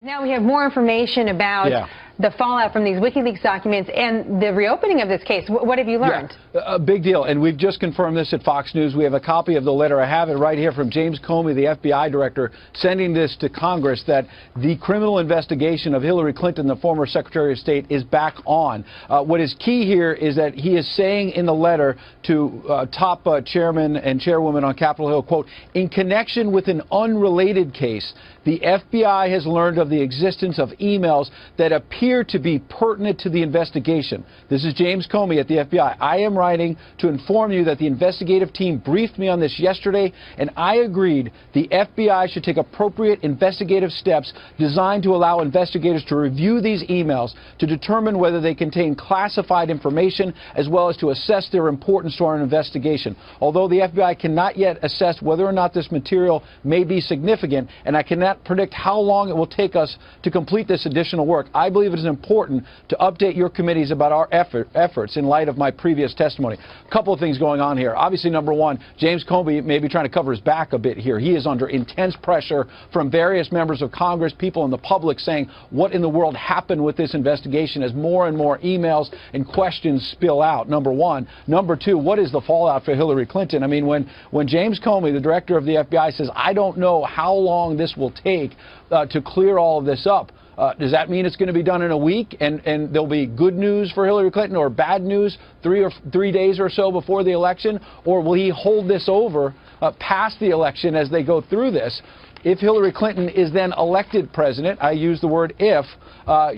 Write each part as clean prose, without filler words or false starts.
Now we have more information about the fallout from these WikiLeaks documents and the reopening of this case. What have you learned? A big deal, and we've just confirmed this at Fox News. We have a copy of the letter. I have it right here from James Comey, the FBI director, sending this to Congress, that the criminal investigation of Hillary Clinton, the former Secretary of State, is back on. What is key here is that he is saying in the letter to top chairman and chairwoman on Capitol Hill, quote, in connection with an unrelated case, the FBI has learned of the existence of emails that appear to be pertinent to the investigation. This is James Comey at the FBI. I am writing to inform you that the investigative team briefed me on this yesterday, and I agreed the FBI should take appropriate investigative steps designed to allow investigators to review these emails to determine whether they contain classified information, as well as to assess their importance to our investigation. Although the FBI cannot yet assess whether or not this material may be significant, and I cannot predict how long it will take us to complete this additional work, I believe it is important to update your committees about our efforts in light of my previous testimony. A couple of things going on here. Obviously, number one, James Comey may be trying to cover his back a bit here. He is under intense pressure from various members of Congress, people in the public saying, what in the world happened with this investigation, as more and more emails and questions spill out, number one. Number two, what is the fallout for Hillary Clinton? I mean, when James Comey, the director of the FBI, says, I don't know how long this will take to clear all of this up, does that mean it's going to be done in a week and there'll be good news for Hillary Clinton, or bad news 3 days or so before the election? Or will he hold this over past the election as they go through this? If Hillary Clinton is then elected president, I use the word if,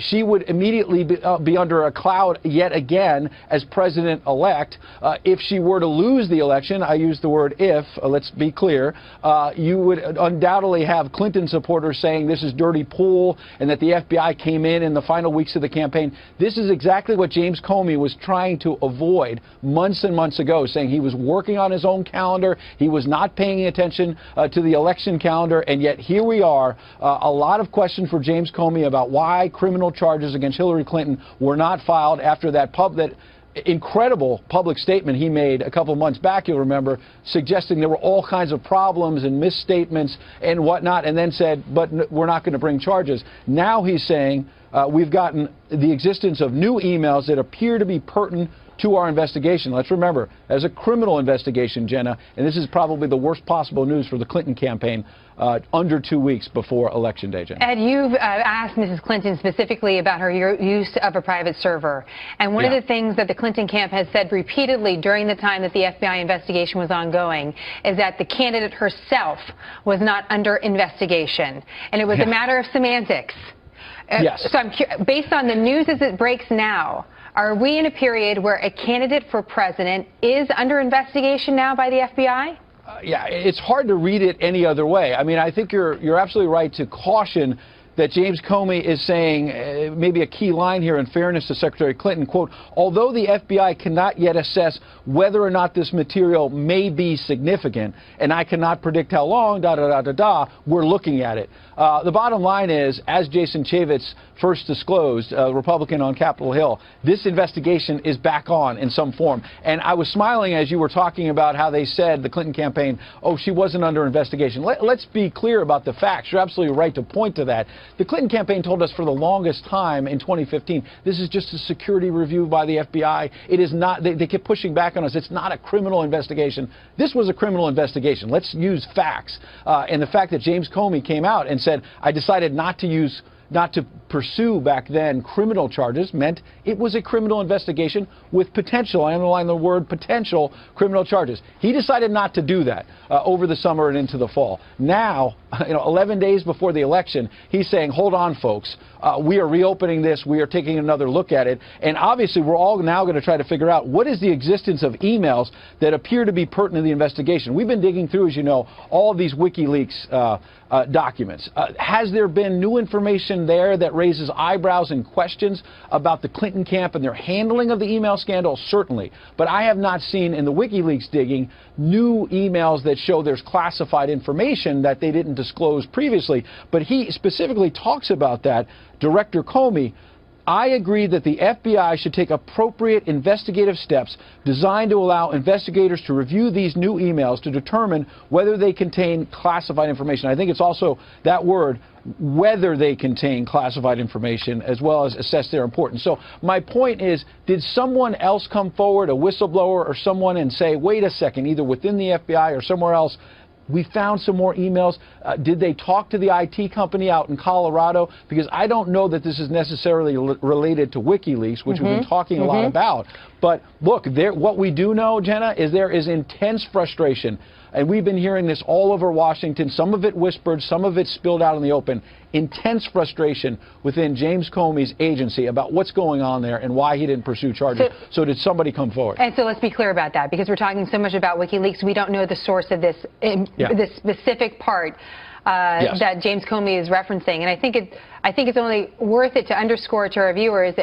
she would immediately be under a cloud yet again as president-elect. If she were to lose the election, I use the word if, let's be clear, you would undoubtedly have Clinton supporters saying this is dirty pool and that the FBI came in the final weeks of the campaign. This is exactly what James Comey was trying to avoid months and months ago, saying he was working on his own calendar, he was not paying attention to the election calendar, and yet here we are. A lot of questions for James Comey about why criminal charges against Hillary Clinton were not filed after that incredible public statement he made a couple months back, you'll remember, suggesting there were all kinds of problems and misstatements and whatnot, and then said, but we're not going to bring charges. Now he's saying we've gotten the existence of new emails that appear to be pertinent to our investigation. Let's remember, as a criminal investigation, Jenna, and this is probably the worst possible news for the Clinton campaign, under 2 weeks before Election Day, Jenna. Ed, you've asked Mrs. Clinton specifically about her use of a private server. And one of the things that the Clinton camp has said repeatedly during the time that the FBI investigation was ongoing is that the candidate herself was not under investigation. And it was a matter of semantics. Yes. So based on the news as it breaks now, are we in a period where a candidate for president is under investigation now by the FBI? Yeah, it's hard to read it any other way. I mean, I think you're absolutely right to caution that James Comey is saying, maybe a key line here in fairness to Secretary Clinton, quote, although the FBI cannot yet assess whether or not this material may be significant, and I cannot predict how long, we're looking at it. The bottom line is, as Jason Chaffetz first disclosed, Republican on Capitol Hill, this investigation is back on in some form. And I was smiling as you were talking about how they said, the Clinton campaign, oh, she wasn't under investigation. Let's be clear about the facts. You're absolutely right to point to that. The Clinton campaign told us for the longest time in 2015, this is just a security review by the FBI. It is not, they kept pushing back on us. It's not a criminal investigation. This was a criminal investigation. Let's use facts. And the fact that James Comey came out and said, I decided not to pursue back then criminal charges meant it was a criminal investigation with potential, I underline the word potential, criminal charges. He decided not to do that over the summer and into the fall. Now, 11 days before the election, he's saying, hold on, folks. We are reopening this. We are taking another look at it. And obviously, we're all now going to try to figure out what is the existence of emails that appear to be pertinent to the investigation. We've been digging through, as you know, all of these WikiLeaks documents. Has there been new information there that raises eyebrows and questions about the Clinton camp and their handling of the email scandal? Certainly. But I have not seen in the WikiLeaks digging new emails that show there's classified information that they didn't disclose previously. But he specifically talks about that, Director Comey, I agree that the FBI should take appropriate investigative steps designed to allow investigators to review these new emails to determine whether they contain classified information. I think it's also that word, whether they contain classified information, as well as assess their importance. So my point is, did someone else come forward, a whistleblower or someone, and say, wait a second, either within the FBI or somewhere else, we found some more emails? Did they talk to the IT company out in Colorado? Because I don't know that this is necessarily related to WikiLeaks, which we've been talking a lot about. But look, what we do know, Jenna, is there is intense frustration. And we've been hearing this all over Washington, some of it whispered, some of it spilled out in the open. Intense frustration within James Comey's agency about what's going on there and why he didn't pursue charges. So did somebody come forward? And so let's be clear about that, because we're talking so much about WikiLeaks, we don't know the source of this, this specific part that James Comey is referencing. And I think it's only worth it to underscore to our viewers.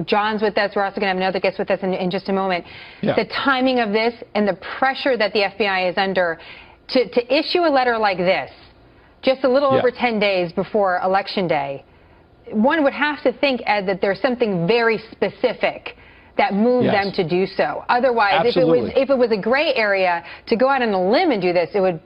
John's with us. We're also going to have another guest with us in just a moment. The timing of this and the pressure that the FBI is under to issue a letter like this, just a little over 10 days before Election Day, one would have to think, Ed, that there's something very specific that moved them to do so. Otherwise, if it was a gray area to go out on a limb and do this, it would.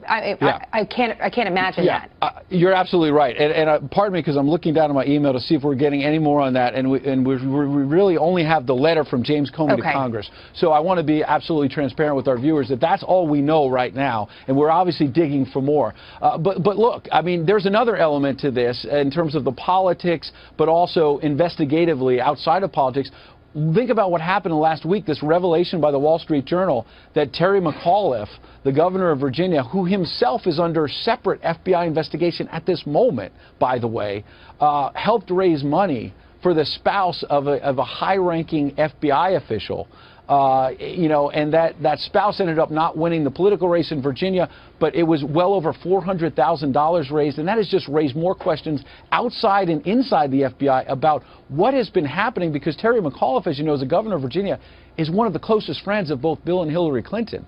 I can't imagine that. You're absolutely right. And pardon me, because I'm looking down at my email to see if we're getting any more on that. And we really only have the letter from James Comey to Congress. So I want to be absolutely transparent with our viewers that that's all we know right now. And we're obviously digging for more. But look, I mean, there's another element to this in terms of the politics, but also investigatively outside of politics. Think about what happened last week, this revelation by the Wall Street Journal that Terry McAuliffe, the governor of Virginia, who himself is under separate FBI investigation at this moment, by the way, helped raise money for the spouse of a high-ranking FBI official. And that spouse ended up not winning the political race in Virginia, but it was well over $400,000 raised, and that has just raised more questions outside and inside the FBI about what has been happening, because Terry McAuliffe, as you know, as the governor of Virginia, is one of the closest friends of both Bill and Hillary Clinton.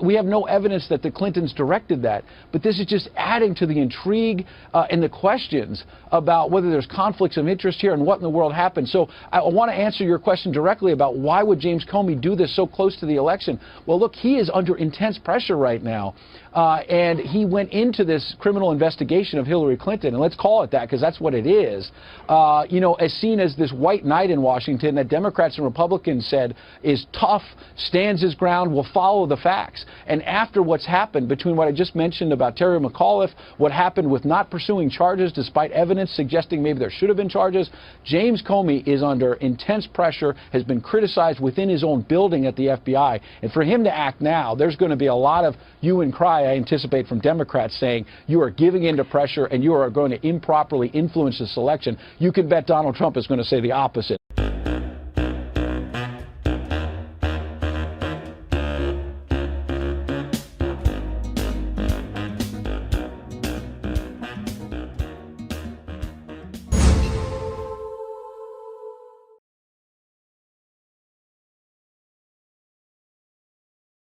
We have no evidence that the Clintons directed that, but this is just adding to the intrigue and the questions about whether there's conflicts of interest here and what in the world happened. So I want to answer your question directly about why would James Comey do this so close to the election. Well, look, he is under intense pressure right now, and he went into this criminal investigation of Hillary Clinton, and let's call it that because that's what it is, as seen as this white knight in Washington that Democrats and Republicans said is tough, stands his ground, will follow the facts. And after what's happened between what I just mentioned about Terry McAuliffe, what happened with not pursuing charges despite evidence suggesting maybe there should have been charges, James Comey is under intense pressure, has been criticized within his own building at the FBI. And for him to act now, there's going to be a lot of hue and cry, I anticipate, from Democrats saying you are giving in to pressure and you are going to improperly influence the selection. You can bet Donald Trump is going to say the opposite.